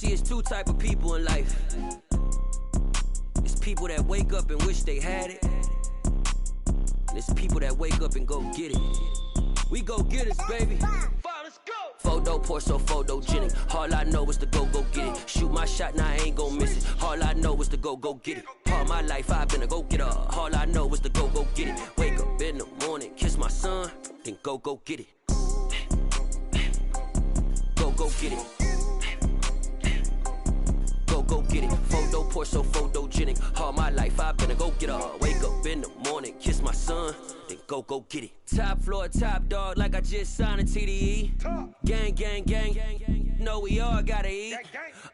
See, it's two type of people in life. It's people that wake up and wish they had it, and it's people that wake up and go get it. We go get it, baby. Let's go. Photo pour so photogenic. All I know is to go get it. Shoot my shot, now I ain't gon' miss it. All I know is to go get it. All my life I've been a go getter. All I know is to go get it. Wake up in the morning, kiss my son, then go get it. Go get it. Go get it. Photo pour so photogenic. All my life I've been a go getter. Wake up in the morning, kiss my son, then go get it. Top floor, top dog, like I just signed a TDE. Gang, gang, gang, gang. Know we all gotta eat.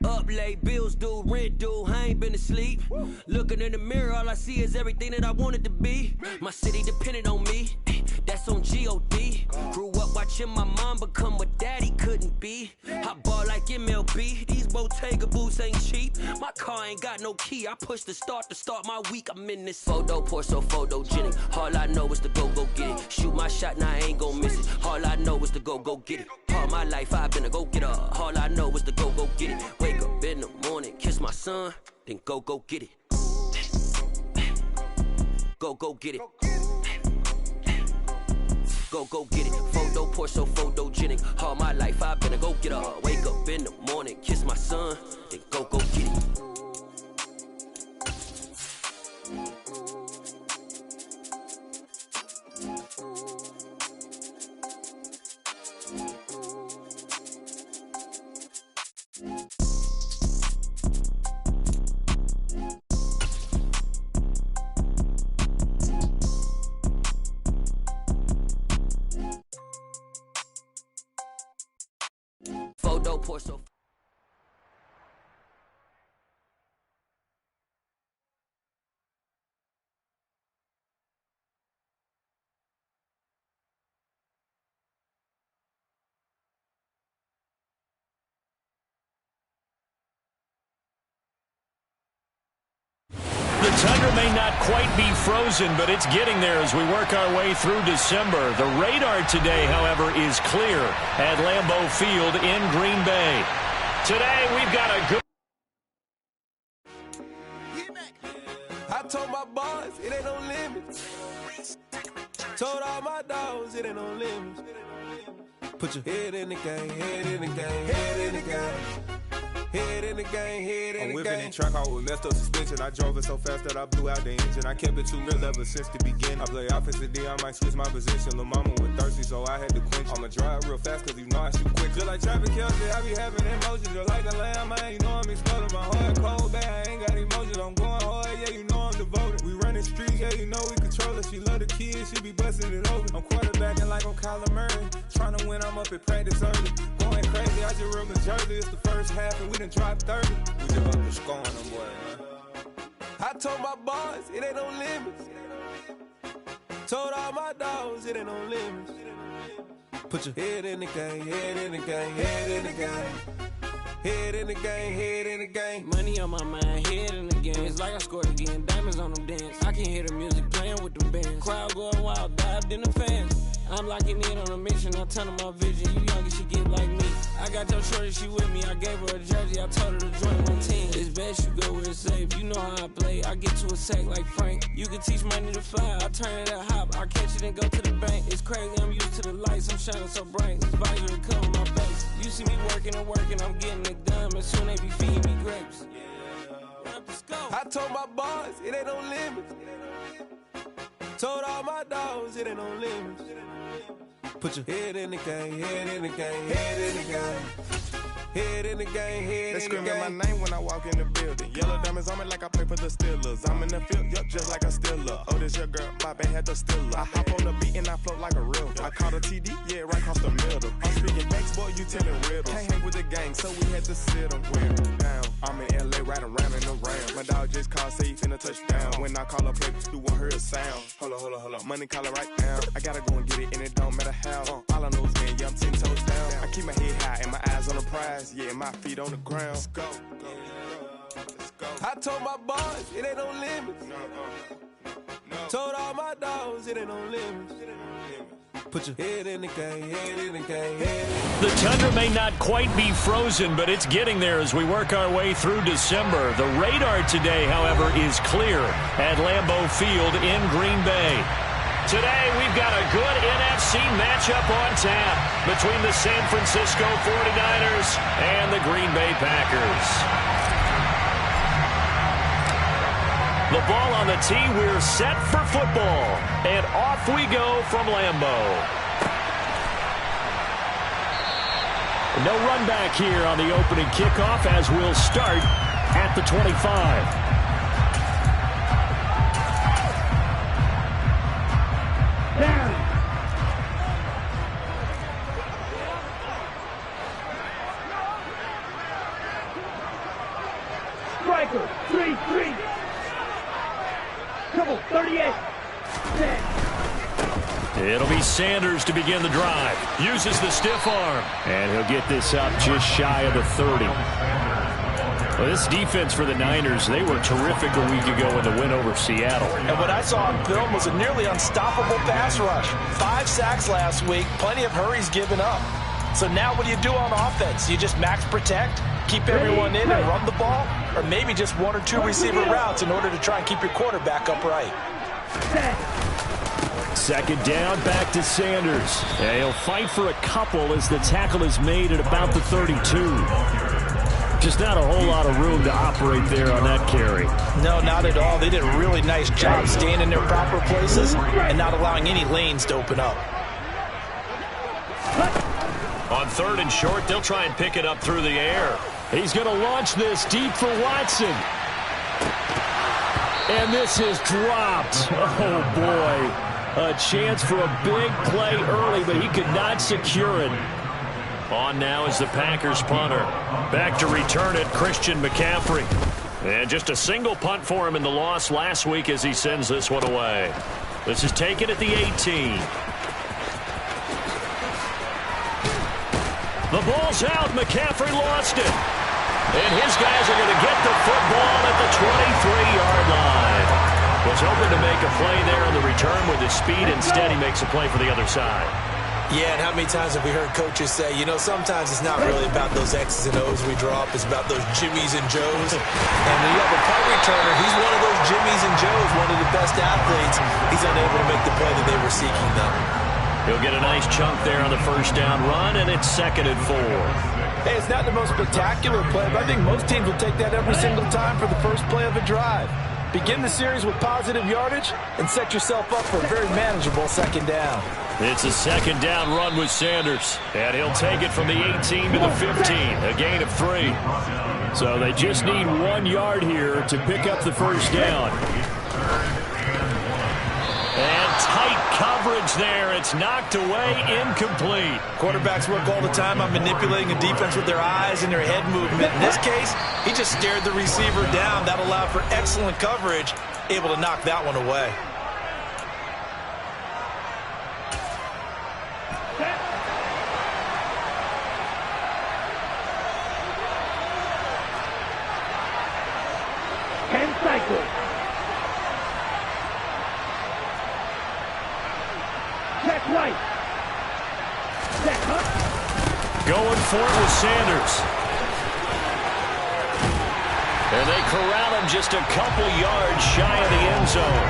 Up late, bills due, rent due. I ain't been asleep. Looking in the mirror, all I see is everything that I wanted to be. My city depended on me. That's on G.O.D. Grew up watching my mom become what daddy couldn't be. I ball like MLB. These Bottega boots ain't cheap. My car ain't got no key. I push the start to start my week. I'm in this photo pour so photogenic. All I know is to go get it. Shoot my shot, now I ain't gon' miss it. All I know is to go get it. All my life I've been a go getter. All I know is to go get it. Wake up in the morning, kiss my son, then go get it. Go get it. Go get it. Photo pour so photogenic. All my life I've been a go getter. Wake up in the morning, kiss my son, then go get it. Photo pour so. The tundra may not quite be frozen, but it's getting there as we work our way through December. The radar today, however, is clear at Lambeau Field in Green Bay. Today, we've got a good... I told my boys it ain't no limits. Told all my dogs it ain't no limits. Put your head in the game, head in the game, head in the game. Head in the game, head in the game. I'm whipping in track out with messed up suspension. I drove it so fast that I blew out the engine. I kept it too real ever since the beginning. I play offensive D, I might switch my position. Lil' mama was thirsty, so I had to quench. I'ma drive real fast, cause you know I shoot quick. Just like Travis Kelce, I be having emotions. Just like a lamb, man, you know I'm exploding. My heart cold, bad, I ain't got emotions. I'm going hard, yeah, you know I'm devoted. We running streets, yeah, you know we control it. She love the kids, she be busting it over. I'm quarterbacking like I'm Kyler Murray. Trying to win, I'm up at practice early. Going crazy, I just ripped the jersey. It's the first half, and we done dropped 30. We just up and scoring them, boy, man. I told my boys it ain't no limits. Told all my dogs it ain't no limits. Put your head in the game, head in the game, head in the game. Head in the game, head in the game. Money on my mind, head in the game. It's like I scored again, diamonds on them dance. I can hear the music playing with them bands. Crowd going wild, dived in the fans. I'm locking in on a mission, I tell her my vision. You young and she get like me. I got your shorty, she with me. I gave her a jersey, I told her to join my team. It's best you go where it's safe. You know how I play. I get to a sack like Frank. You can teach money to fly. I turn it up hop. I catch it and go to the bank. It's crazy, I'm used to the lights. I'm shining so bright. This visor to cover my face. You see me working and working. I'm getting it done. And soon they be feeding me grapes. I told my boys it ain't no limits. Told all my dogs it ain't no limits. Put your head in the game, head in the game, head in the game. Head in the game, head in the game. They screaming my name when I walk in the building. Yellow diamonds on me like I play for the Steelers. I'm in the field, yup, just like a Steeler. Oh, this your girl, Bobby had the Steeler. I hop on the beat and I float like a real. I caught a TD, yeah, right across the middle. I'm speaking next, boy, you telling riddles. Can't hang with the gang, so we had to sit them down. I'm in LA, right around in the round. My dog just called, say he finna touchdown. When I call a play, you won't hear a sound. Hold up, money call it right now. I gotta go and get it, and it don't matter how. All I know is man, yeah, I'm 10 toes down. I keep my head high and my eyes on the prize. Yeah, my feet on the ground. Let's go. I told my boys it ain't no limits. Told all my dogs it ain't no limits. Put your head in the game, head in the game, head in the game. The tundra may not quite be frozen, but it's getting there as we work our way through December. The radar today, however, is clear at Lambeau Field in Green Bay. Today, we've got a good NFC matchup on tap between the San Francisco 49ers and the Green Bay Packers. The ball on the tee, we're set for football. And off we go from Lambeau. No run back here on the opening kickoff as we'll start at the 25. Striker, 3-3. Trouble, 38. 10. It'll be Sanders to begin the drive. Uses the stiff arm. And he'll get this up just shy of the 30. Well, this defense for the Niners, they were terrific a week ago in the win over Seattle. And what I saw on film was a nearly unstoppable pass rush. 5 sacks last week, plenty of hurries given up. So now what do you do on offense? You just max protect, keep everyone in and run the ball? Or maybe just 1 or 2 receiver routes in order to try and keep your quarterback upright? Second down, back to Sanders. And he'll fight for a couple as the tackle is made at about the 32. Just not a whole lot of room to operate there on that carry. No, not at all. They did a really nice job staying in their proper places and not allowing any lanes to open up. On 3rd and short, they'll try and pick it up through the air. He's going to launch this deep for Watson. And this is dropped. Oh, boy. A chance for a big play early, but he could not secure it. On now is the Packers punter. Back to return it, Christian McCaffrey. And just a single punt for him in the loss last week as he sends this one away. This is taken at the 18. The ball's out. McCaffrey lost it. And his guys are going to get the football at the 23-yard line. Was hoping to make a play there on the return with his speed. Instead, he makes a play for the other side. Yeah, and how many times have we heard coaches say, you know, sometimes it's not really about those X's and O's we draw up. It's about those Jimmies and Joes. And when you have a punt returner, he's one of those Jimmies and Joes, one of the best athletes. He's unable to make the play that they were seeking, though. He'll get a nice chunk there on the first down run, and it's 2nd and 4. Hey, it's not the most spectacular play, but I think most teams will take that every single time for the first play of a drive. Begin the series with positive yardage and set yourself up for a very manageable 2nd down. It's a 2nd down run with Sanders, and he'll take it from the 18 to the 15, a gain of 3. So they just need 1 yard here to pick up the first down. And tight coverage there. It's knocked away, incomplete. Quarterbacks work all the time on manipulating a defense with their eyes and their head movement. In this case, he just stared the receiver down. That allowed for excellent coverage, able to knock that one away. Going for it with Sanders. And they corral him just a couple yards shy of the end zone.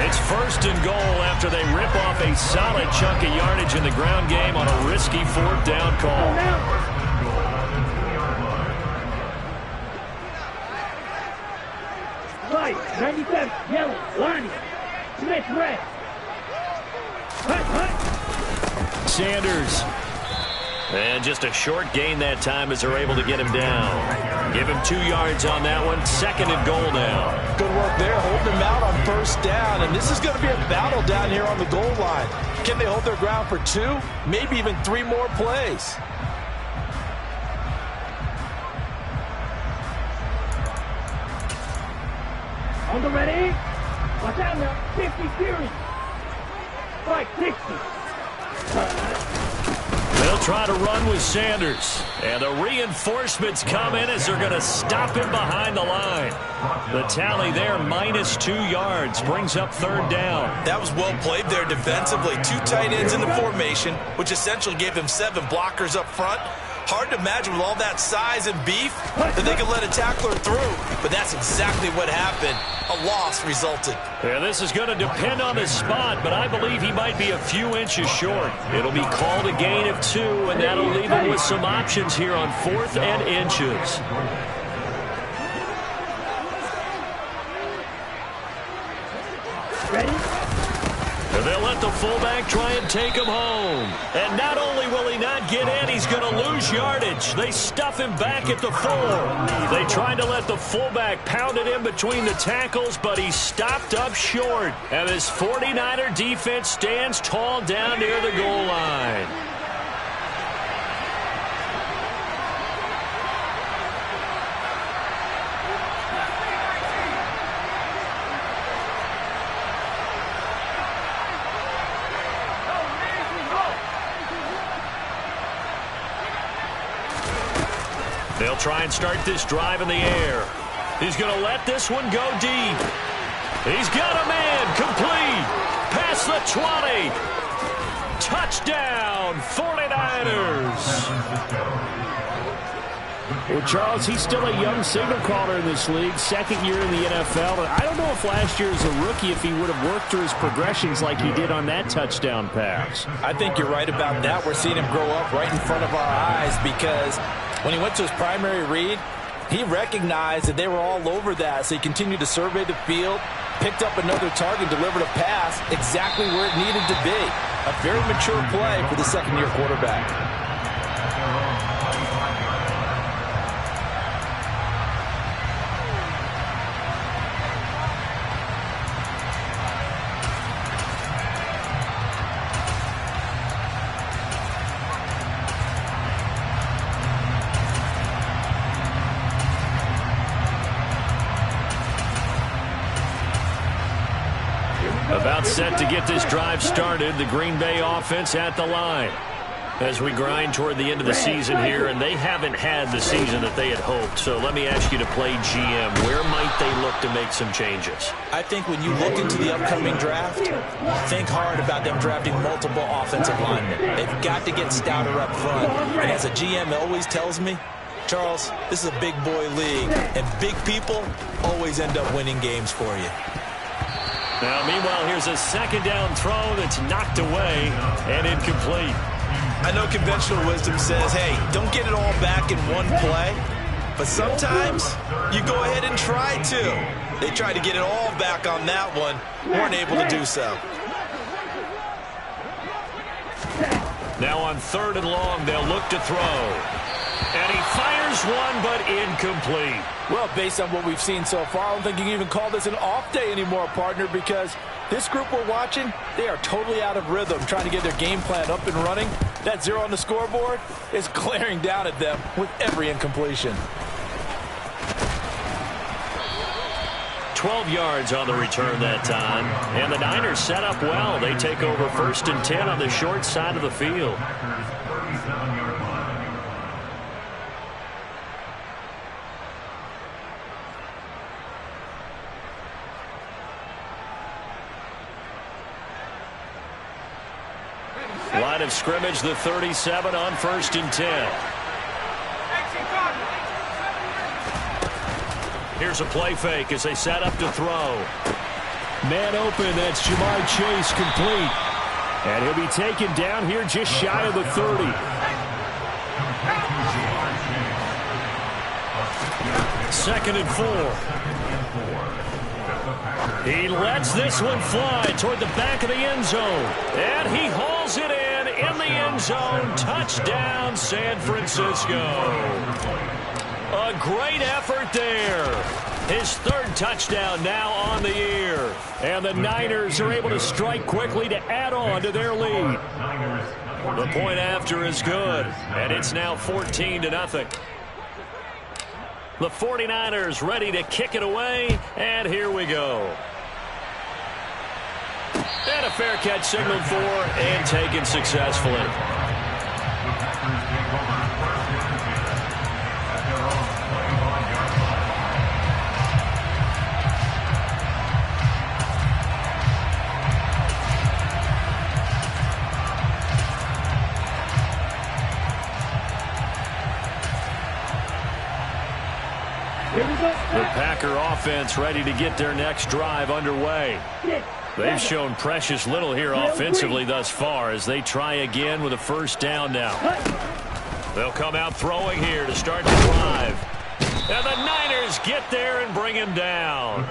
It's 1st and goal after they rip off a solid chunk of yardage in the ground game on a risky 4th down call. White, 97, yellow, Lonnie, Smith, red. Sanders. And just a short gain that time as they're able to get him down. Give him 2 yards on that one. 2nd and goal now. Good work there, holding him out on 1st down. And this is going to be a battle down here on the goal line. Can they hold their ground for 2, maybe even 3 more plays? On the ready. Watch out now. 50 series. Right, 60. They'll try to run with Sanders. And the reinforcements come in as they're going to stop him behind the line. The tally there, -2 yards, brings up 3rd down. That was well played there defensively. 2 tight ends in the formation, which essentially gave him 7 blockers up front. Hard to imagine with all that size and beef that they could let a tackler through. But that's exactly what happened. A loss resulted. Yeah, this is going to depend on the spot, but I believe he might be a few inches short. It'll be called a gain of 2, and that'll leave him with some options here on 4th and inches. Ready? They'll let the fullback try and take him home. And not only will he not get in, he's going to lose yardage. They stuff him back at the 4. They tried to let the fullback pound it in between the tackles, but he stopped up short. And this 49er defense stands tall down near the goal line. They'll try and start this drive in the air. He's going to let this one go deep. He's got a man complete. Past the 20. Touchdown, 49ers. Well, Charles, he's still a young signal caller in this league, 2nd year in the NFL. And I don't know if last year as a rookie if he would have worked through his progressions like he did on that touchdown pass. I think you're right about that. We're seeing him grow up right in front of our eyes because when he went to his primary read, he recognized that they were all over that, so he continued to survey the field, picked up another target, delivered a pass exactly where it needed to be. A very mature play for the 2nd-year quarterback. About set to get this drive started, the Green Bay offense at the line. As we grind toward the end of the season here, and they haven't had the season that they had hoped. So let me ask you to play GM. Where might they look to make some changes? I think when you look into the upcoming draft, think hard about them drafting multiple offensive linemen. They've got to get stouter up front. And as a GM always tells me, Charles, this is a big boy league, and big people always end up winning games for you. Now, meanwhile, here's a 2nd down throw that's knocked away and incomplete. I know conventional wisdom says, hey, don't get it all back in one play. But sometimes you go ahead and try to. They tried to get it all back on that one. Weren't able to do so. Now on 3rd and long, they'll look to throw. And he fires one, but incomplete. Well, based on what we've seen so far, I don't think you can even call this an off day anymore, partner, because this group we're watching, they are totally out of rhythm, trying to get their game plan up and running. That 0 on the scoreboard is glaring down at them with every incompletion. 12 yards on the return that time. And the Niners set up well. They take over 1st and 10 on the short side of the field. Line of scrimmage, the 37 on 1st and 10. Here's a play fake as they set up to throw. Man open, that's Jamar Chase complete. And he'll be taken down here just shy of the 30. Second and 4. He lets this one fly toward the back of the end zone. And he hauls it in the end zone. Touchdown, San Francisco. A great effort there. His 3rd touchdown now on the year. And the Niners are able to strike quickly to add on to their lead. The point after is good. And it's now 14-0. The 49ers ready to kick it away. And here we go. And a fair catch signaled for and taken successfully. The Packer offense ready to get their next drive underway. They've shown precious little here offensively thus far as they try again with a first down now. They'll come out throwing here to start the drive. And the Niners get there and bring him down.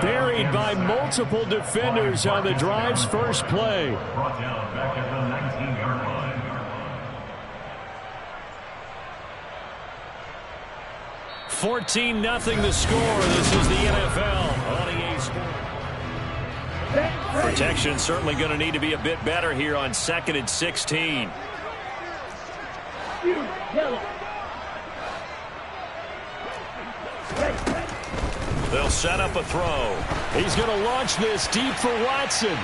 Buried by multiple defenders on the drive's first play. Brought down back at the 19-yard line. 14-0 the score. This is the NFL on EA Sports. Protection certainly going to need to be a bit better here on 2nd and 16. They'll set up a throw. He's going to launch this deep for Watson.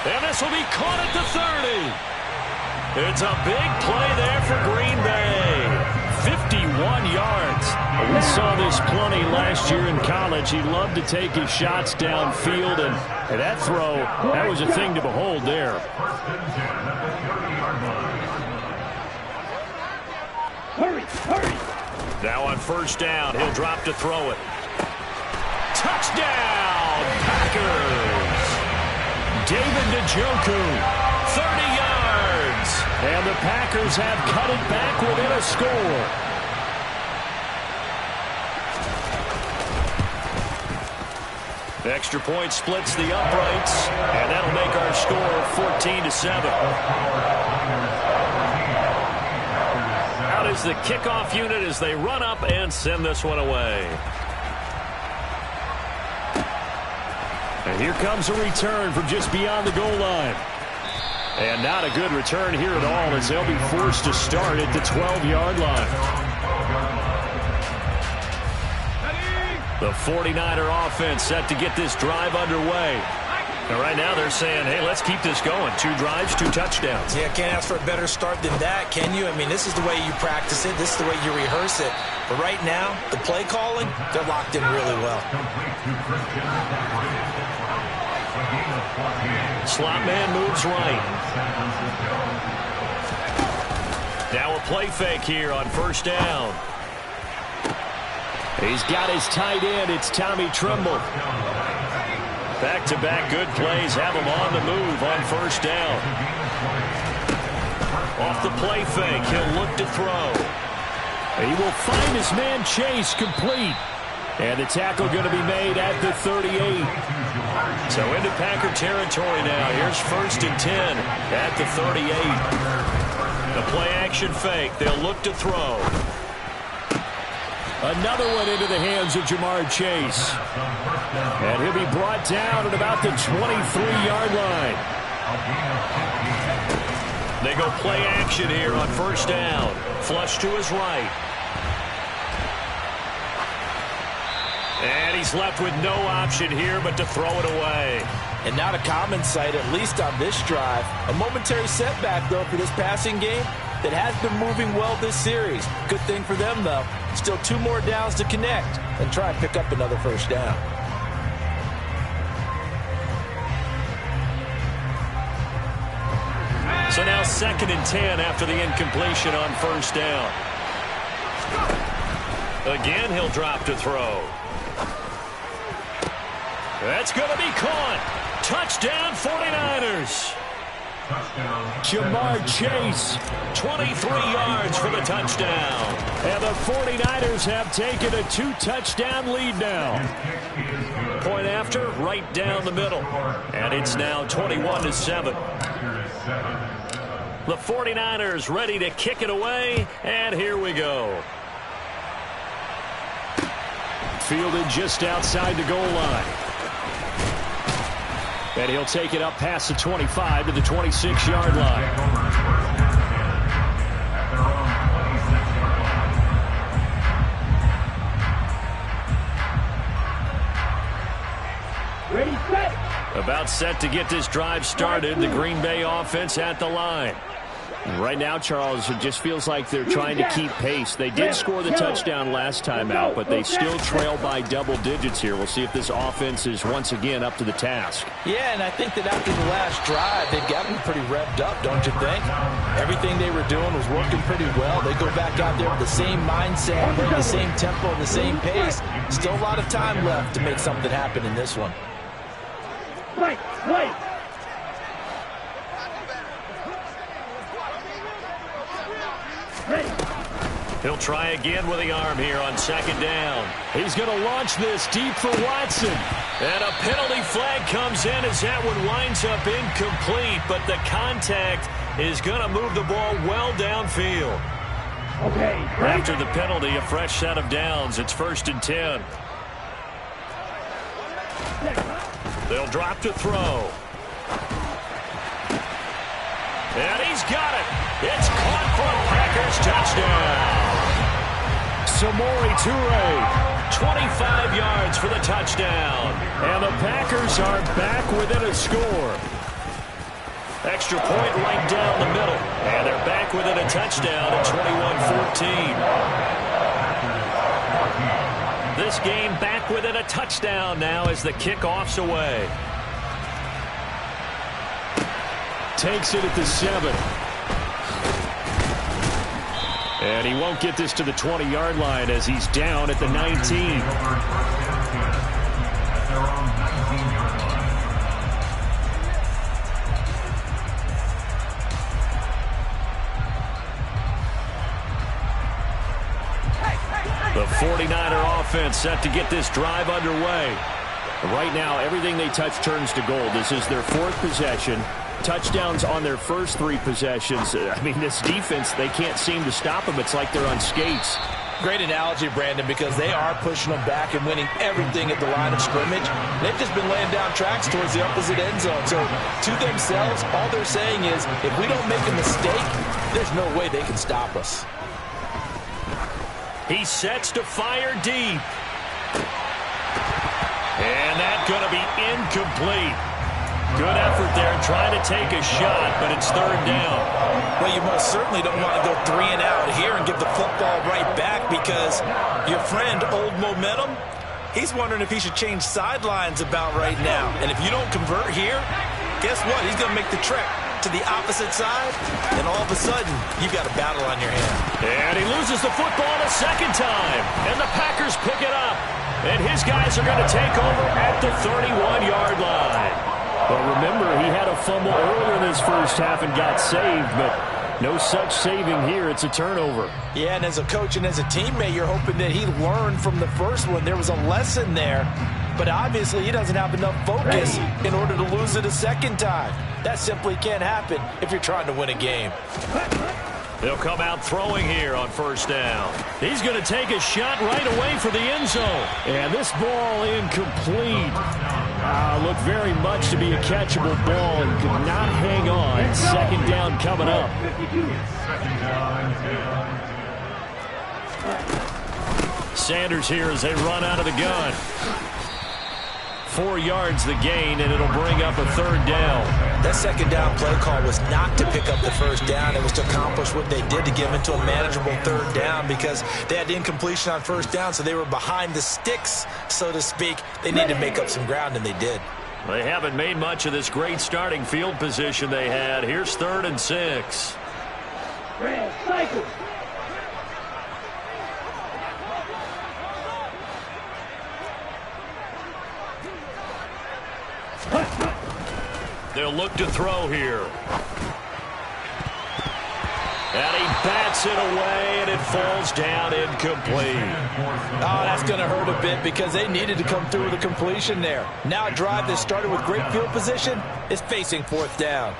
And this will be caught at the 30. It's a big play there for Green Bay. 51 yards. We saw this plenty last year in college. He loved to take his shots downfield, and that throw, that was a thing to behold there. Hurry. Now on first down, he'll drop to throw it. Touchdown, Packers! David Njoku, 30 yards. And the Packers have cut it back within a score. Extra point splits the uprights, and that'll make our score 14-7. Out is the kickoff unit as they run up and send this one away. And here comes a return from just beyond the goal line. And not a good return here at all as they'll be forced to start at the 12-yard line. The 49er offense set to get this drive underway. And right now they're saying, hey, let's keep this going. 2 drives, 2 touchdowns. Yeah, can't ask for a better start than that, can you? I mean, this is the way you practice it. This is the way you rehearse it. But right now, the play calling, they're locked in really well. Slot man moves right. Now a play fake here on first down. He's got his tight end. It's Tommy Tremble. Back-to-back good plays have him on the move on first down. Off the play fake, he'll look to throw. He will find his man Chase complete. And the tackle going to be made at the 38. So into Packer territory now. Here's 1st and 10 at the 38. The play action fake. They'll look to throw. Another one into the hands of Jamar Chase. And he'll be brought down at about the 23-yard line. They go play action here on first down. Flush to his right. And he's left with no option here but to throw it away. And not a common sight, at least on this drive. A momentary setback, though, for this passing game that has been moving well this series. Good thing for them, though. Still 2 more downs to connect and try and pick up another first down. So now 2nd and 10 after the incompletion on first down. Again, he'll drop to throw. That's going to be caught. Touchdown 49ers. Jamar Chase, 23 yards for the touchdown. And the 49ers have taken a 2-touchdown lead now. Point after, right down the middle. And it's now 21-7. The 49ers ready to kick it away, and here we go. Fielded just outside the goal line. And he'll take it up past the 25 to the 26-yard line. Ready, set. About set to get this drive started. The Green Bay offense at the line. Right now, Charles, it just feels like they're trying to keep pace. They did score the touchdown last time out, but they still trail by double digits here. We'll see if this offense is once again up to the task. Yeah, and I think that after the last drive, they've got them pretty revved up, don't you think? Everything they were doing was working pretty well. They go back out there with the same mindset, the same tempo, and the same pace. Still a lot of time left to make something happen in this one. Wait. He'll try again with the arm here on second down. He's going to launch this deep for Watson. And a penalty flag comes in as that one winds up incomplete, but the contact is going to move the ball well downfield. Okay. After the penalty, a fresh set of downs. It's 1st and 10. They'll drop to throw. And he's got it. It's caught for a Packers touchdown. Samori Toure, 25 yards for the touchdown. And the Packers are back within a score. Extra point right down the middle. And they're back within a touchdown at 21-14. This game back within a touchdown now as the kickoff's away. Takes it at the 7. And he won't get this to the 20-yard line as he's down at the 19. The 49er offense set to get this drive underway. Right now, everything they touch turns to gold. This is their 4th possession. Touchdowns on their first 3 possessions. I mean, this defense, they can't seem to stop them. It's like they're on skates. Great analogy, Brandon, because they are pushing them back and winning everything at the line of scrimmage. They've just been laying down tracks towards the opposite end zone. So to themselves, all they're saying is, if we don't make a mistake, there's no way they can stop us. He sets to fire deep. And that's going to be incomplete. Good effort there trying to take a shot, but it's 3rd down. Well, you most certainly don't want to go 3 and out here and give the football right back because your friend, Old Momentum, he's wondering if he should change sidelines about right now. And if you don't convert here, guess what? He's going to make the trek to the opposite side, and all of a sudden, you've got a battle on your hand. And he loses the football a second time, and the Packers pick it up. And his guys are going to take over at the 31-yard line. But remember, he had a fumble earlier in this first half and got saved, but no such saving here. It's a turnover. Yeah, and as a coach and as a teammate, you're hoping that he learned from the first one. There was a lesson there, but obviously he doesn't have enough focus in order to lose it a second time. That simply can't happen if you're trying to win a game. They'll come out throwing here on 1st down. He's going to take a shot right away for the end zone. And this ball incomplete. Looked very much to be a catchable ball and could not hang on. 2nd down coming up. Sanders here as they run out of the gun. 4 yards the gain, and it'll bring up a 3rd down. That 2nd down play call was not to pick up the 1st down. It was to accomplish what they did to give into a manageable 3rd down because they had incompletion on 1st down, so they were behind the sticks, so to speak. They needed to make up some ground, and they did. They haven't made much of this great starting field position they had. Here's 3rd and 6. Cycle. They'll look to throw here. And he bats it away, and it falls down incomplete. Oh, that's going to hurt a bit because they needed to come through with a completion there. Now a drive that started with great field position is facing 4th down.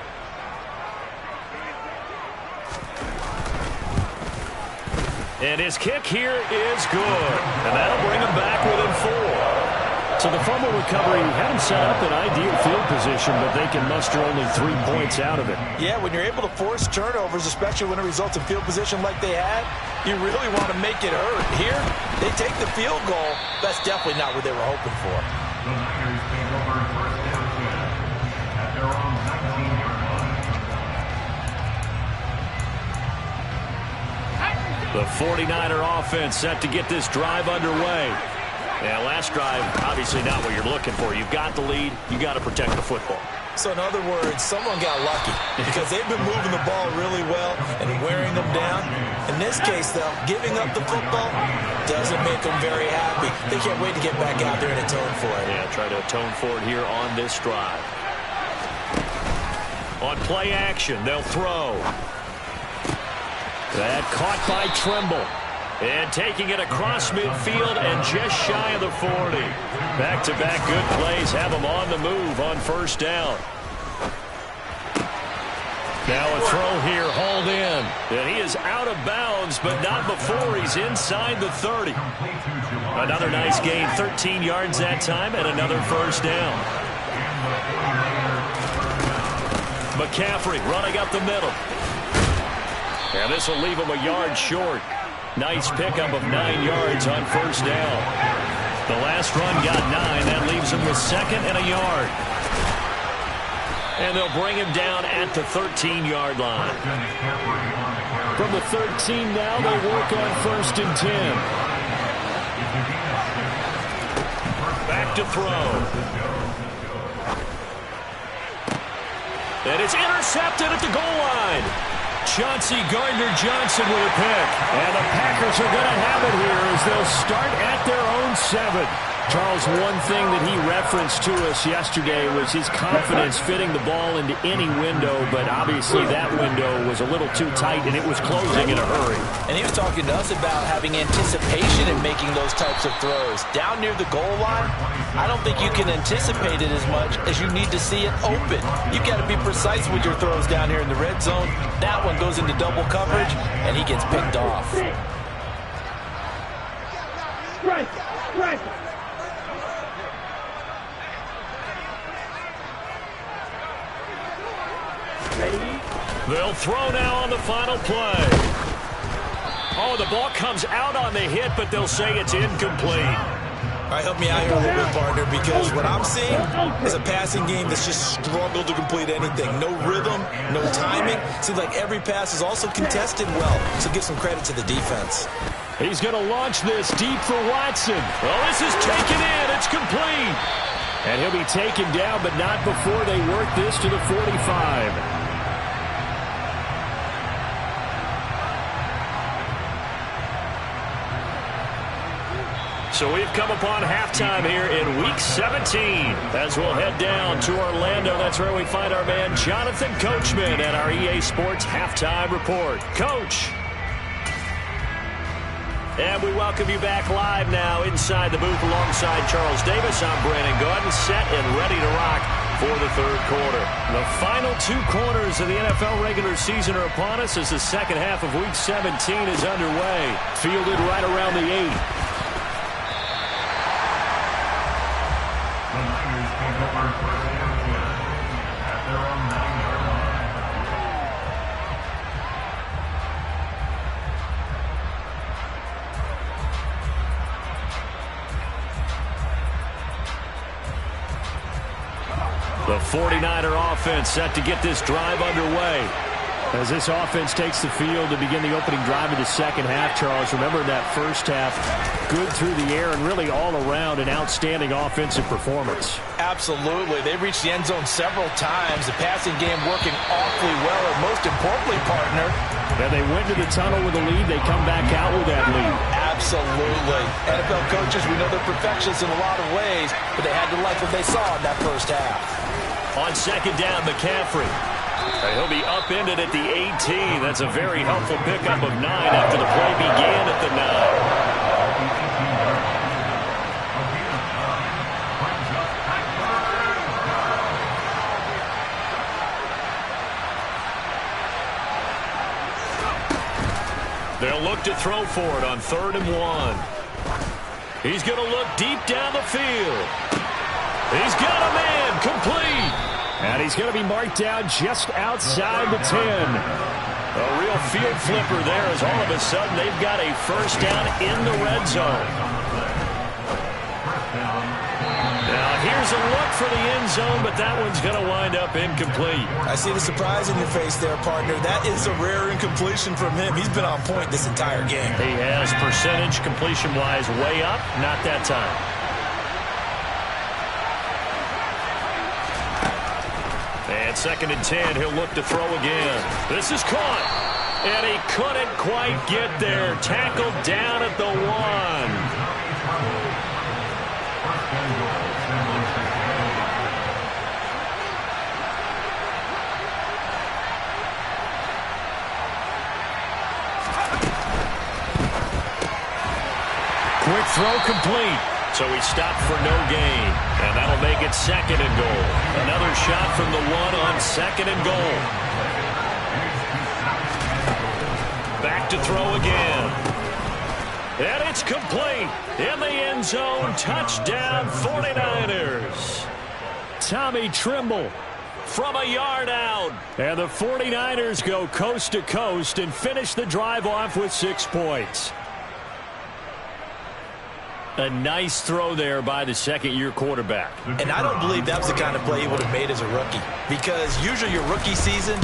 And his kick here is good. And that'll bring him back within 4. So the fumble recovery had him set up in ideal field position, but they can muster only 3 points out of it. Yeah, when you're able to force turnovers, especially when it results in field position like they had, you really want to make it hurt. Here, they take the field goal. That's definitely not what they were hoping for. The Niners take over 1st down at their own 19-yard line. The 49er offense set to get this drive underway. Yeah, last drive, obviously not what you're looking for. You've got the lead. You've got to protect the football. So in other words, someone got lucky because they've been moving the ball really well and wearing them down. In this case, though, giving up the football doesn't make them very happy. They can't wait to get back out there and atone for it. Yeah, try to atone for it here on this drive. On play action, they'll throw. That caught by Trimble. And taking it across midfield and just shy of the 40. Back-to-back good plays have him on the move on first down. Now a throw here, hauled in. And he is out of bounds, but not before he's inside the 30. Another nice gain, 13 yards that time, and another first down. McCaffrey running up the middle. And this will leave him a yard short. Nice pickup of 9 yards on first down. The last run got 9. That leaves him with second and a yard. And they'll bring him down at the 13-yard line. From the 13 now, they work on first and 10. Back to throw. And it's intercepted at the goal line. Chauncey Gardner-Johnson with a pick. And the Packers are going to have it here as they'll start at their own 7. Charles, one thing that he referenced to us yesterday was his confidence fitting the ball into any window, but obviously that window was a little too tight, and it was closing in a hurry. And he was talking to us about having anticipation in making those types of throws. Down near the goal line, I don't think you can anticipate it as much as you need to see it open. You've got to be precise with your throws down here in the red zone. That one goes into double coverage, and he gets picked off. Strike! Strike! They'll throw now on the final play. Oh, the ball comes out on the hit, but they'll say it's incomplete. All right, help me out here a little bit, partner, because what I'm seeing is a passing game that's just struggled to complete anything. No rhythm, no timing. Seems like every pass is also contested well, so give some credit to the defense. He's going to launch this deep for Watson. Well, this is taken in. It's complete. And he'll be taken down, but not before they work this to the 45. So we've come upon halftime here in Week 17 as we'll head down to Orlando. That's where we find our man Jonathan Coachman at our EA Sports Halftime Report. Coach. And we welcome you back live now inside the booth alongside Charles Davis. I'm Brandon Gaudin, set and ready to rock for the third quarter. The final 2 quarters of the NFL regular season are upon us as the second half of Week 17 is underway. Fielded right around the 8. The 49er offense set to get this drive underway. As this offense takes the field to begin the opening drive of the second half, Charles, remember that first half, good through the air and really all around an outstanding offensive performance. Absolutely. They reached the end zone several times. The passing game working awfully well, and most importantly, partner, yeah, they went to the tunnel with a lead. They come back out with that lead. Absolutely. NFL coaches, we know they're perfectionists in a lot of ways, but they had to like what they saw in that first half. On second down, McCaffrey. He'll be upended at the 18. That's a very helpful pickup of 9 after the play began at the 9. They'll look to throw for it on 3rd and 1. He's going to look deep down the field. He's got a man, complete. And he's going to be marked down just outside the 10. A real field flipper there as all of a sudden they've got a first down in the red zone. Now here's Tries a look for the end zone, but that one's going to wind up incomplete. I see the surprise in your face there, partner. That is a rare incompletion from him. He's been on point this entire game. He has percentage completion-wise way up, not that time. And 2nd and 10, he'll look to throw again. This is caught. And he couldn't quite get there. Tackled down at the 1. Quick throw complete. So he stopped for no gain. And that'll make it 2nd and goal. Another shot from the 1 on 2nd and goal. Back to throw again. And it's complete. In the end zone. Touchdown 49ers. Tommy Tremble from a yard out. And the 49ers go coast to coast and finish the drive off with 6 points. A nice throw there by the second-year quarterback. And I don't believe that was the kind of play he would have made as a rookie, because usually your rookie season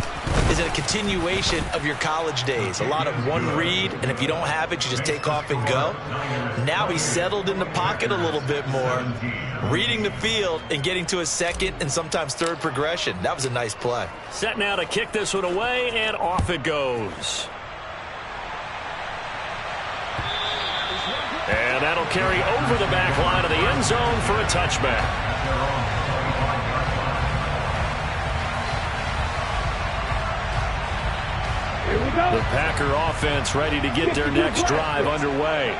is a continuation of your college days. A lot of one read, and if you don't have it, you just take off and go. Now he's settled in the pocket a little bit more, reading the field and getting to his second and sometimes third progression. That was a nice play. Set now to kick this one away, and off it goes. And that'll carry over the back line of the end zone for a touchback. The Packer offense ready to get their next drive underway.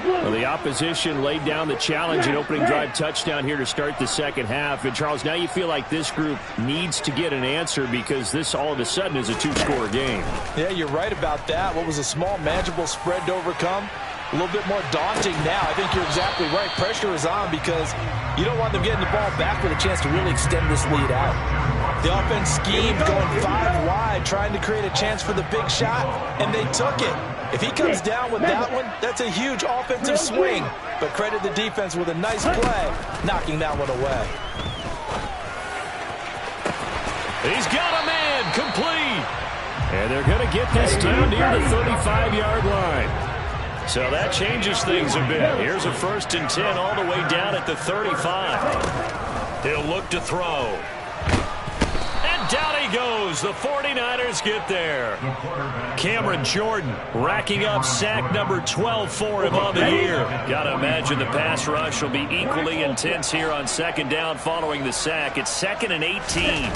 Well, the opposition laid down the challenge and opening drive touchdown here to start the second half. And, Charles, now you feel like this group needs to get an answer because this all of a sudden is a 2-score game. Yeah, you're right about that. What was a small, manageable spread to overcome? A little bit more daunting now. I think you're exactly right. Pressure is on because you don't want them getting the ball back with a chance to really extend this lead out. The offense schemed, going 5 wide, trying to create a chance for the big shot, and they took it. If he comes down with that one, that's a huge offensive swing. But credit the defense with a nice play, knocking that one away. He's got a man, complete. And they're going to get this down near the 35-yard line. So that changes things a bit. Here's a 1st and 10 all the way down at the 35. He'll look to throw. And down he goes. The 49ers get there. Cameron Jordan racking up sack number 12 for him on the year. Got to imagine the pass rush will be equally intense here on 2nd down following the sack. It's 2nd and 18.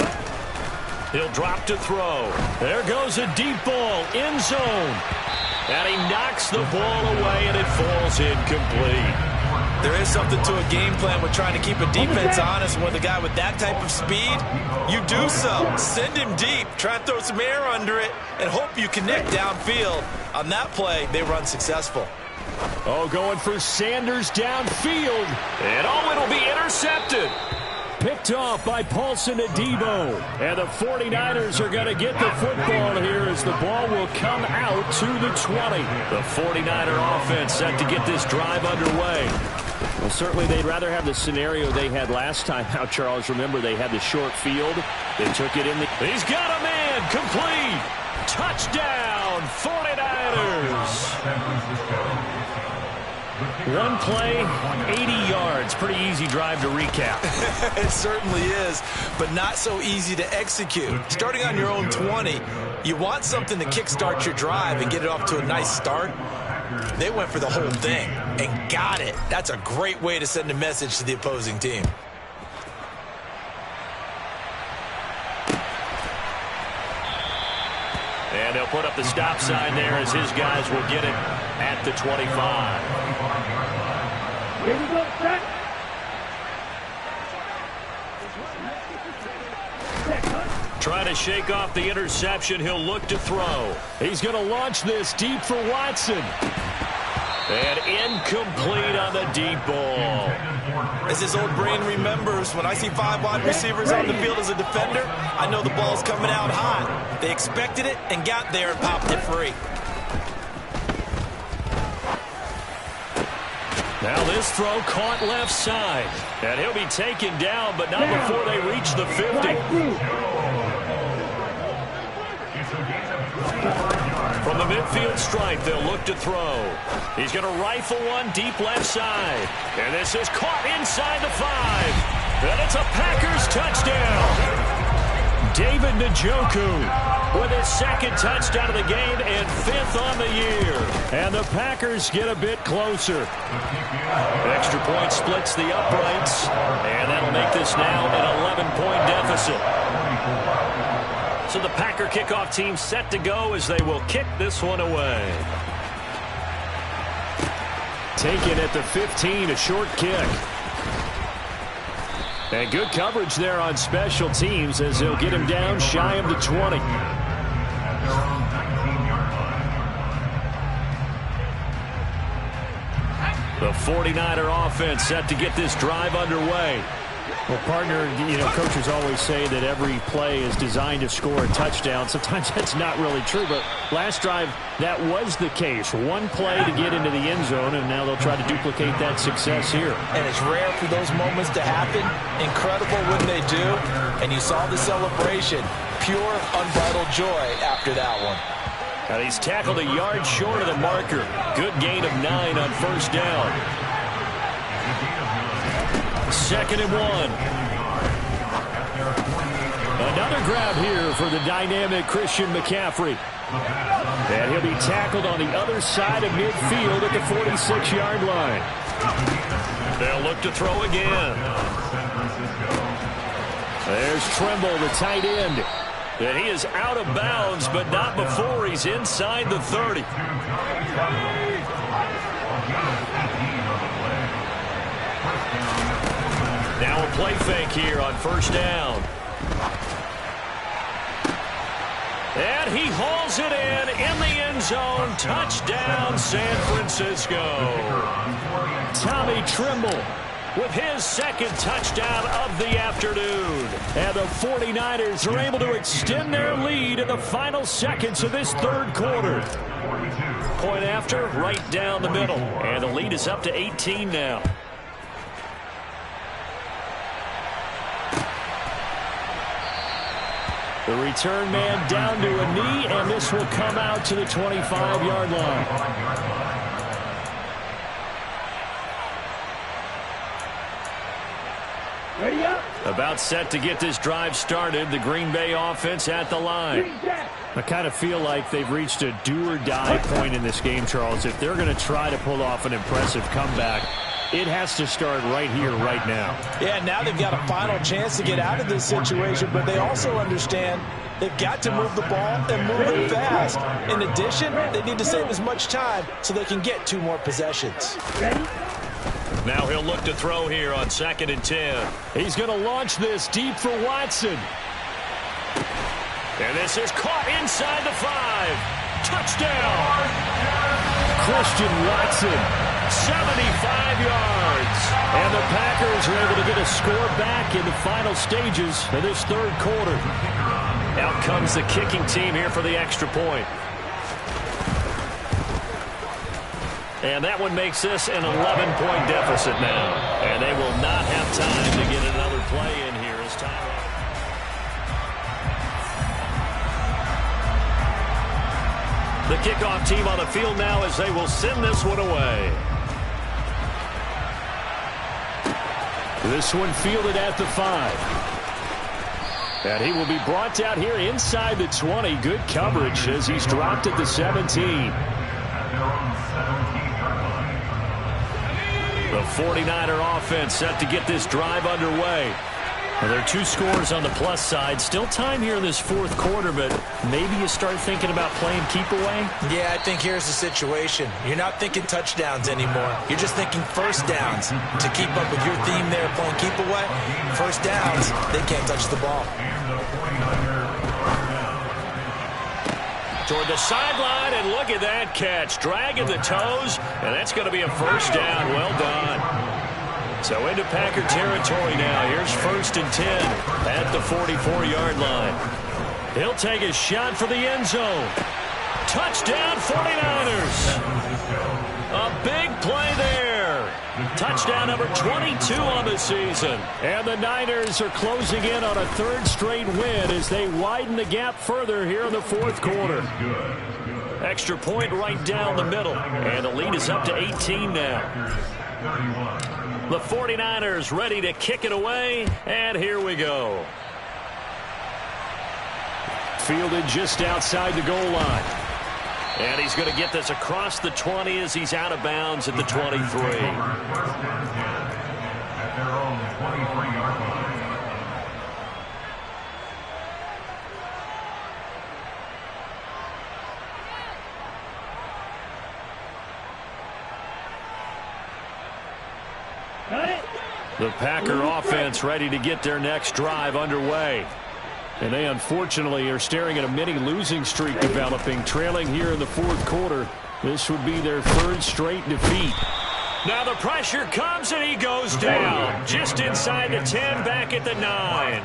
He'll drop to throw. There goes a deep ball, end zone. And he knocks the ball away, and it falls incomplete. There is something to a game plan with trying to keep a defense honest. With a guy with that type of speed, you do so. Send him deep, try and throw some air under it, and hope you connect downfield. On that play, they run successful. Oh, going for Sanders downfield. And it'll be intercepted. Picked off by Paulson Adebo. And the 49ers are going to get the football here as the ball will come out to the 20. The 49er offense set to get this drive underway. Well, certainly they'd rather have the scenario they had last time out, Charles. Remember, they had the short field. They took it in the... He's got a man, complete. Touchdown, 49ers. One play, 80 yards. Pretty easy drive to recap. It certainly is, but not so easy to execute. Starting on your own 20, you want something to kickstart your drive and get it off to a nice start. They went for the whole thing and got it. That's a great way to send a message to the opposing team. And they'll put up the stop sign there as his guys will get it at the 25. Here we go, set. Trying to shake off the interception. He'll look to throw. He's going to launch this deep for Watson. And incomplete on the deep ball. As his old brain remembers, when I see 5 wide receivers on the field as a defender, I know the ball's coming out hot. They expected it and got there and popped it free. Now this throw caught left side. And he'll be taken down, but not before they reach the 50. From the midfield stripe, they'll look to throw. He's going to rifle one deep left side. And this is caught inside the 5. And it's a Packers touchdown. David Njoku with his second touchdown of the game and 5th on the year. And the Packers get a bit closer. Extra point splits the uprights. And that'll make this now an 11-point deficit. So the Packer kickoff team set to go as they will kick this one away. Taken at the 15, a short kick. And good coverage there on special teams as they'll get him down shy of the 20. The 49er offense set to get this drive underway. Well, partner, coaches always say that every play is designed to score a touchdown. Sometimes that's not really true, but last drive, that was the case. One play to get into the end zone, and now they'll try to duplicate that success here. And it's rare for those moments to happen. Incredible when they do. And you saw the celebration. Pure, unbridled joy after that one. And he's tackled a yard short of the marker. Good gain of 9 on first down. 2nd and 1. Another grab here for the dynamic Christian McCaffrey. And he'll be tackled on the other side of midfield at the 46-yard line. They'll look to throw again. There's Trimble, the tight end. And he is out of bounds, but not before he's inside the 30. Now a play fake here on first down. And he hauls it in the end zone. Touchdown, San Francisco. Tommy Trimble with his second touchdown of the afternoon. And the 49ers are able to extend their lead in the final seconds of this third quarter. Point after, right down the middle. And the lead is up to 18 now. The return man down to a knee, and this will come out to the 25-yard line. Ready up. About set to get this drive started. The Green Bay offense at the line. I kind of feel like they've reached a do-or-die point in this game, Charles. If they're going to try to pull off an impressive comeback, it has to start right here, right now. Yeah, now they've got a final chance to get out of this situation, but they also understand they've got to move the ball and move it fast. In addition, they need to save as much time so they can get 2 more possessions. Ready? Now he'll look to throw here on 2nd and 10. He's going to launch this deep for Watson. And this is caught inside the 5. Touchdown! Christian Watson, 75 yards. And the Packers are able to get a score back in the final stages of this third quarter. Out comes the kicking team here for the extra point. And that one makes this an 11-point deficit now. And they will not have time to get another play in here as time. The kickoff team on the field now as they will send this one away. This one fielded at the 5. And he will be brought down here inside the 20. Good coverage as he's dropped at the 17. The 49er offense set to get this drive underway. Well, there are 2 scores on the plus side. Still time here in this fourth quarter, but maybe you start thinking about playing keep away? Yeah, I think here's the situation. You're not thinking touchdowns anymore. You're just thinking first downs. To keep up with your theme there, playing keep away, first downs, they can't touch the ball. Toward the sideline, and look at that catch. Dragging the toes, and that's going to be a first down. Well done. So into Packer territory now. Here's 1st and 10 at the 44-yard line. He'll take a shot for the end zone. Touchdown 49ers. A big play there. Touchdown number 22 on the season. And the Niners are closing in on a third straight win as they widen the gap further here in the fourth quarter. Extra point right down the middle. And the lead is up to 18 now. The 49ers ready to kick it away. And here we go. Fielded just outside the goal line. And he's going to get this across the 20 as he's out of bounds at the 23. At their own 23-yard line. The Packer offense ready to get their next drive underway. And they unfortunately are staring at a mini losing streak developing, trailing here in the fourth quarter. This would be their third straight defeat. Now the pressure comes and he goes down. Just inside the 10, back at the 9.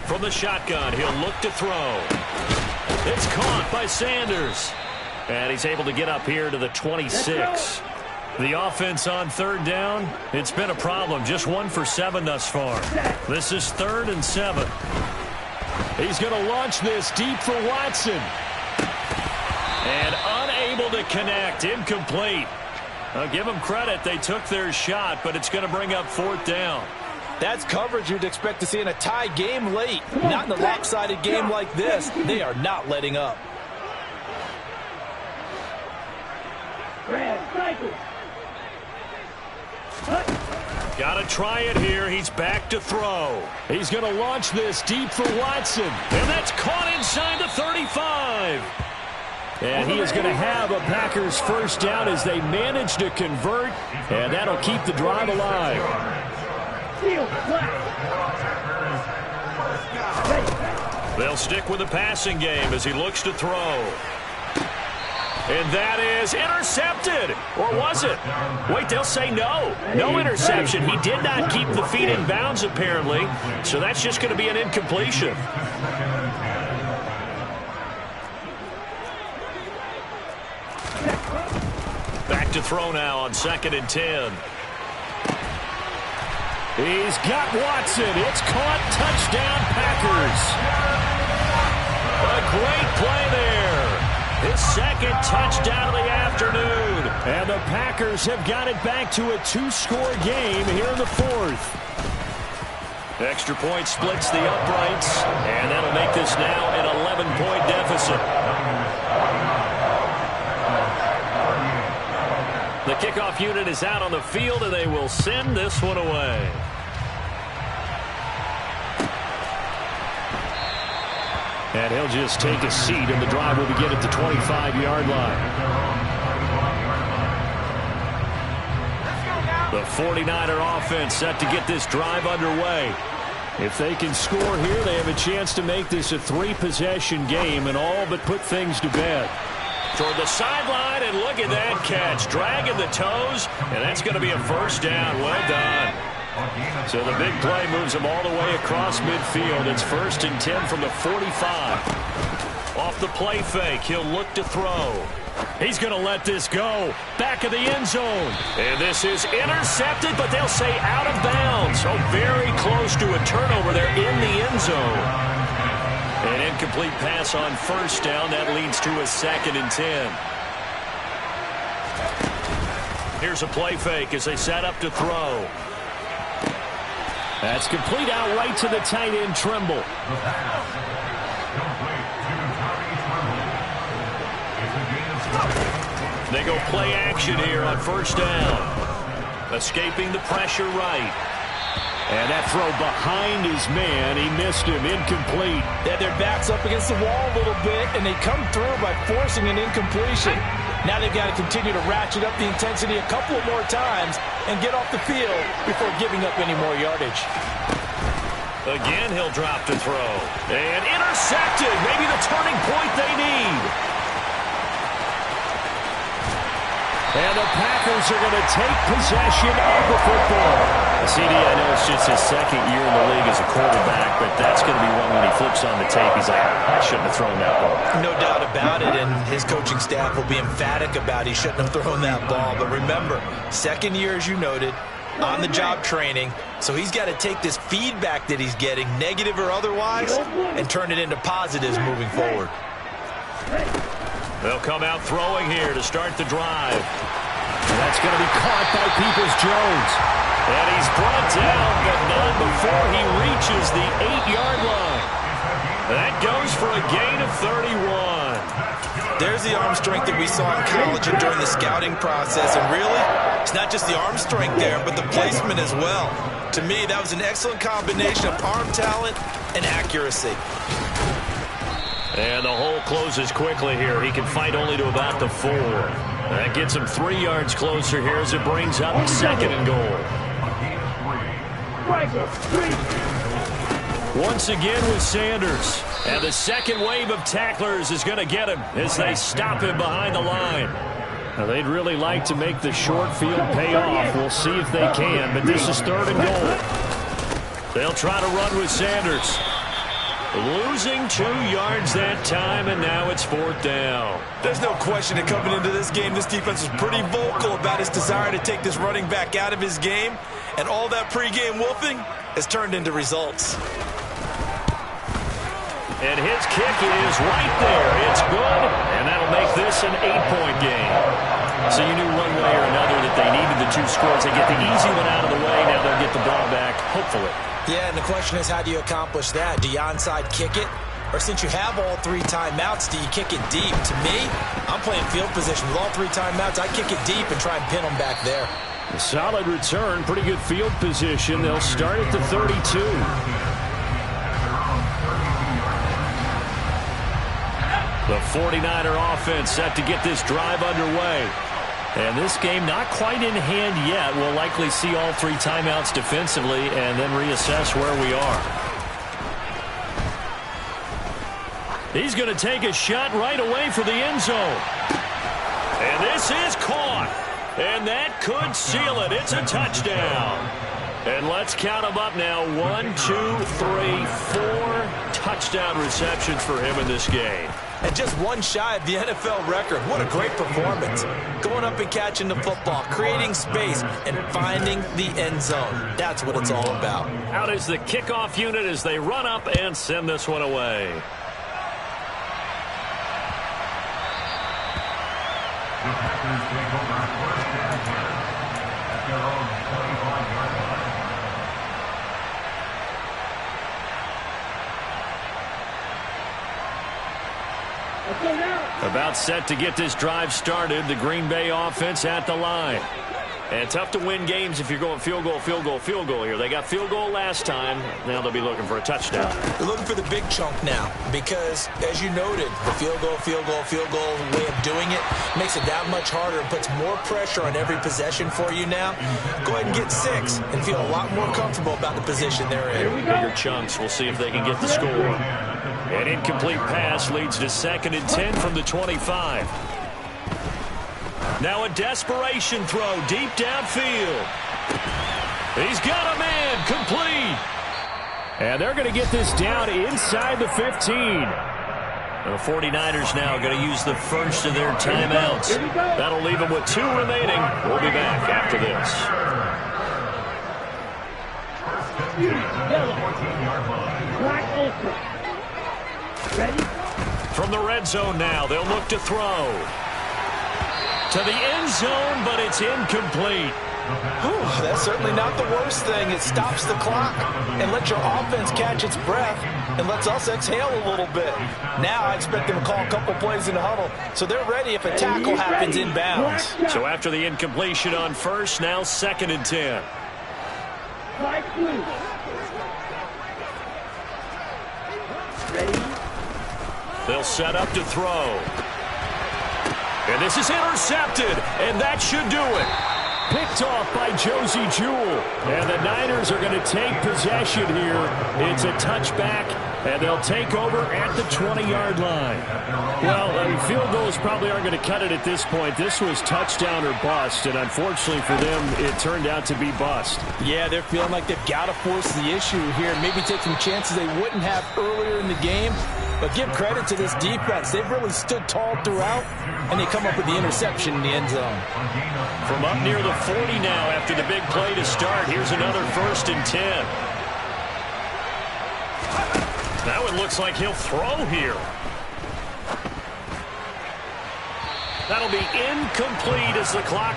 From the shotgun, he'll look to throw. It's caught by Sanders. And he's able to get up here to the 26. The offense on third down, it's been a problem. Just 1 for 7 thus far. This is 3rd and 7. He's going to launch this deep for Watson. And unable to connect. Incomplete. I'll give them credit. They took their shot, but it's going to bring up 4th down. That's coverage you'd expect to see in a tie game late. Not in a lopsided game like this. They are not letting up. Got to try it here. He's back to throw. He's going to launch this deep for Watson. And that's caught inside the 35. And he is going to have a Packers first down as they manage to convert. And that'll keep the drive alive. They'll stick with the passing game as he looks to throw. And that is intercepted. Or was it? Wait, they'll say no. No interception. He did not keep the feet in bounds, apparently. So that's just going to be an incompletion. Back to throw now on 2nd and 10. He's got Watson. It's caught. Touchdown, Packers. A great play there. His 2nd touchdown of the afternoon. And the Packers have got it back to a 2-score game here in the 4th. Extra point splits the uprights. And that'll make this now an 11-point deficit. The kickoff unit is out on the field, and they will send this one away. And he'll just take a seat, and the drive will begin at the 25-yard line. The 49er offense set to get this drive underway. If they can score here, they have a chance to make this a 3-possession game and all but put things to bed. Toward the sideline, and look at that catch. Dragging the toes, and that's going to be a first down. Well done. So the big play moves him all the way across midfield. It's 1st and 10 from the 45. Off the play fake, he'll look to throw. He's going to let this go. Back of the end zone. And this is intercepted, but they'll say out of bounds. So very close to a turnover there in the end zone. An incomplete pass on 1st down. That leads to a 2nd and 10. Here's a play fake as they set up to throw. That's complete out right to the tight end, Trimble. They go play action here on 1st down. Escaping the pressure right. And that throw behind his man, he missed him, incomplete. Yeah, their back's up against the wall a little bit, and they come through by forcing an incompletion. Now they've got to continue to ratchet up the intensity a couple of more times and get off the field before giving up any more yardage. Again, he'll drop to throw. And intercepted. Maybe the turning point they need. And the Packers Broncos are going to take possession of the football. CD, I know it's just his second year in the league as a quarterback, but that's going to be one when he flips on the tape. He's like, I shouldn't have thrown that ball. No doubt about it, and his coaching staff will be emphatic about he shouldn't have thrown that ball. But remember, second year, as you noted, on-the-job training, so he's got to take this feedback that he's getting, negative or otherwise, and turn it into positives moving forward. They'll come out throwing here to start the drive. That's going to be caught by Peoples-Jones. And he's brought down, but not before he reaches the 8-yard line. That goes for a gain of 31. There's the arm strength that we saw in college and during the scouting process. And really, it's not just the arm strength there, but the placement as well. To me, that was an excellent combination of arm talent and accuracy. And the hole closes quickly here. He can fight only to about the 4. That gets him 3 yards closer here as it brings up 2nd and goal. Once again with Sanders. And the second wave of tacklers is going to get him as they stop him behind the line. Now, they'd really like to make the short field pay off. We'll see if they can, but this is 3rd and goal. They'll try to run with Sanders. Losing 2 yards that time, and now it's 4th down. There's no question that coming into this game, this defense was pretty vocal about his desire to take this running back out of his game, and all that pregame wolfing has turned into results. And his kick is right there. It's good, and that'll make this an 8-point game. So you knew one way or another that they needed the 2 scores. They get the easy one out of the way. Now they'll get the ball back, hopefully. Yeah, and the question is, how do you accomplish that? Do you onside kick it? Or since you have all 3 timeouts, do you kick it deep? To me, I'm playing field position with all 3 timeouts. I kick it deep and try and pin them back there. A solid return, pretty good field position. They'll start at the 32. The 49er offense set to get this drive underway. And this game not quite in hand yet. We'll likely see all 3 timeouts defensively and then reassess where we are. He's going to take a shot right away for the end zone. And this is caught. And that could seal it. It's a touchdown. And let's count them up now. 1, 2, 3, 4 touchdown receptions for him in this game. And just 1 shy of the NFL record. What a great performance. Going up and catching the football, creating space, and finding the end zone. That's what it's all about. Out is the kickoff unit as they run up and send this one away. The Packers take over 1st and 10 at their own 25-yard line. About set to get this drive started. The Green Bay offense at the line. And tough to win games if you're going field goal, field goal, field goal here. They got field goal last time. Now they'll be looking for a touchdown. They're looking for the big chunk now because, as you noted, the field goal way of doing it makes it that much harder and puts more pressure on every possession for you now. Go ahead and get 6 and feel a lot more comfortable about the position they're in. Bigger chunks. We'll see if they can get the score. An incomplete pass leads to 2nd and 10 from the 25. Now a desperation throw deep downfield. He's got a man, complete. And they're going to get this down inside the 15. The 49ers now going to use the first of their timeouts. That'll leave them with 2 remaining. We'll be back after this. From the red zone now, they'll look to throw. To the end zone, but it's incomplete. Whew, that's certainly not the worst thing. It stops the clock and lets your offense catch its breath and lets us exhale a little bit. Now I expect them to call a couple plays in the huddle, so they're ready if a tackle happens inbounds. So after the incompletion on first, now 2nd and 10. They'll set up to throw. And this is intercepted, and that should do it. Picked off by Josie Jewell. And the Niners are going to take possession here. It's a touchback And they'll take over at the 20-yard line. Well, field goals probably aren't going to cut it at this point. This was touchdown or bust, and unfortunately for them, it turned out to be bust. Yeah, they're feeling like they've got to force the issue here, maybe take some chances they wouldn't have earlier in the game. But give credit to this defense. They've really stood tall throughout, and they come up with the interception in the end zone. From up near the 40 now after the big play to start, here's another 1st and 10. Now it looks like he'll throw here. That'll be incomplete as the clock.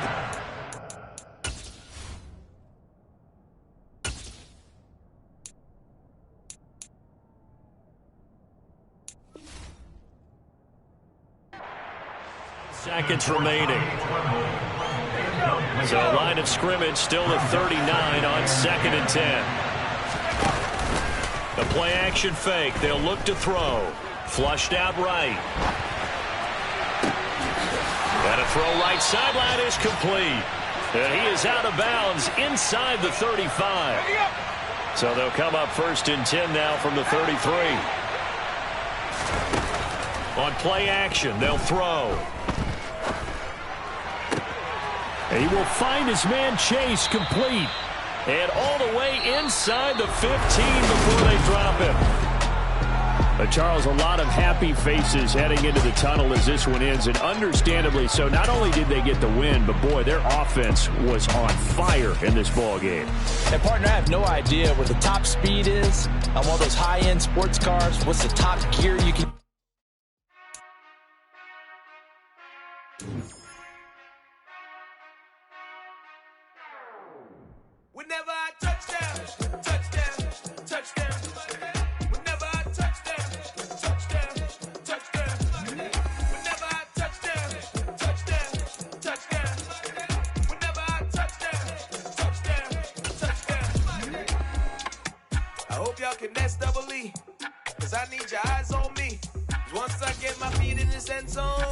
Seconds remaining. So line of scrimmage still at 39 on 2nd and 10. The play-action fake. They'll look to throw. Flushed out right. And a throw right sideline is complete. And he is out of bounds inside the 35. So they'll come up 1st and 10 now from the 33. On play action, they'll throw. He will find his man Chase complete. And all the way inside the 15 before they drop him. Charles, a lot of happy faces heading into the tunnel as this one ends, and understandably so. Not only did they get the win, but boy, their offense was on fire in this ball game. And partner, I have no idea where the top speed is on one of those high-end sports cars. What's the top gear you can... Whenever I touchdown, touchdown, touchdown. Whenever I touchdown, touchdown, touchdown. Whenever I touchdown, touchdown, touchdown. Whenever I touchdown, touchdown, touchdown. I hope y'all can nest double E, 'cause I need your eyes on me. 'Cause once I get my feet in this end zone,